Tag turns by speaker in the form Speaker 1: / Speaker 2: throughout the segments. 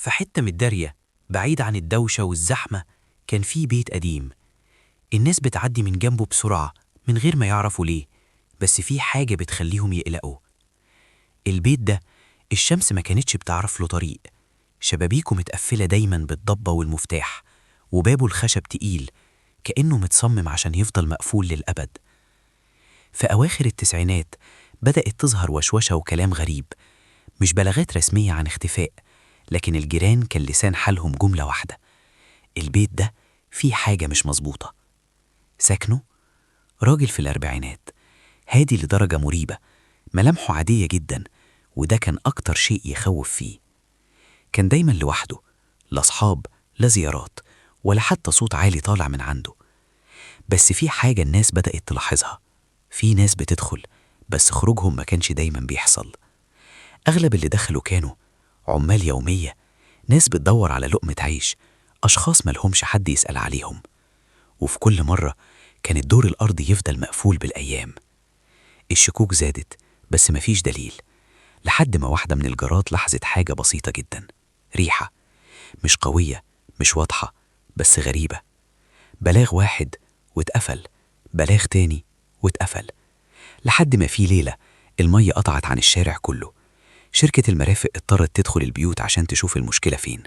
Speaker 1: في حتة متدارية بعيد عن الدوشة والزحمة كان في بيت قديم. الناس بتعدي من جنبه بسرعة من غير ما يعرفوا ليه، بس في حاجة بتخليهم يقلقوا. البيت ده الشمس ما كانتش بتعرف له طريق، شبابيكه متقفلة دايما بالضبة والمفتاح، وبابه الخشب تقيل كأنه متصمم عشان يفضل مقفول للأبد. في أواخر التسعينات بدأت تظهر وشوشة وكلام غريب، مش بلاغات رسمية عن اختفاء، لكن الجيران كان لسان حالهم جملة واحدة: البيت ده فيه حاجة مش مظبوطة. سكنه راجل في الأربعينات، هادي لدرجة مريبة، ملامحه عادية جدا، وده كان أكتر شيء يخوف فيه. كان دايما لوحده، لا أصحاب لا زيارات ولا حتى صوت عالي طالع من عنده. بس في حاجة الناس بدأت تلاحظها: في ناس بتدخل بس خروجهم ما كانش دايما بيحصل. أغلب اللي دخلوا كانوا عمال يومية، ناس بتدور على لقمة عيش، أشخاص ملهمش حد يسأل عليهم. وفي كل مرة كان الدور الأرضي يفضل مقفول بالأيام. الشكوك زادت بس مفيش دليل، لحد ما واحدة من الجارات لاحظت حاجة بسيطة جدا: ريحة مش قوية مش واضحة بس غريبة. بلاغ واحد واتقفل، بلاغ تاني واتقفل، لحد ما في ليلة المية قطعت عن الشارع كله. شركة المرافق اضطرت تدخل البيوت عشان تشوف المشكلة فين،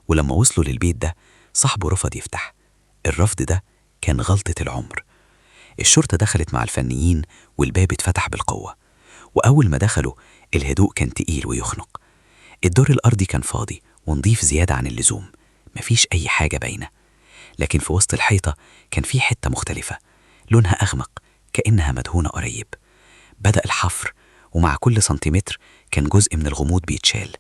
Speaker 1: ولما وصلوا للبيت ده صاحبه رفض يفتح. الرفض ده كان غلطة العمر. الشرطة دخلت مع الفنيين والباب اتفتح بالقوة، وأول ما دخلوا الهدوء كان تقيل ويخنق. الدور الأرضي كان فاضي ونضيف زيادة عن اللزوم، مفيش أي حاجة باينة. لكن في وسط الحيطة كان في حتة مختلفة، لونها أغمق كأنها مدهونة قريب. بدأ الحفر، ومع كل سنتيمتر كان جزء من الغموض بيتشال.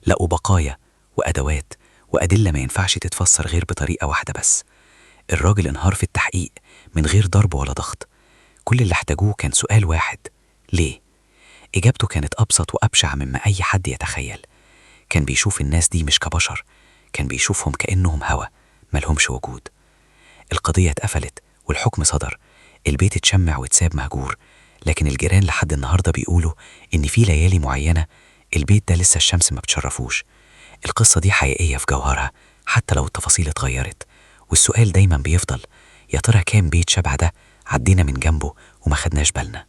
Speaker 1: لقوا بقايا وأدوات وأدلة ما ينفعش تتفسر غير بطريقة واحدة بس. الراجل انهار في التحقيق من غير ضرب ولا ضغط. كل اللي احتاجوه كان سؤال واحد: ليه؟ إجابته كانت أبسط وأبشع مما أي حد يتخيل. كان بيشوف الناس دي مش كبشر، كان بيشوفهم كأنهم هوا ملهمش وجود. القضية اتقفلت والحكم صدر، البيت اتشمع واتساب مهجور، لكن الجيران لحد النهاردة بيقولوا إن في ليالي معينة البيت ده لسه الشمس ما بتشرفوش. القصة دي حقيقية في جوهرها حتى لو التفاصيل اتغيرت، والسؤال دايما بيفضل: يا ترى كام بيت شبه ده عدينا من جنبه وما خدناش بالنا؟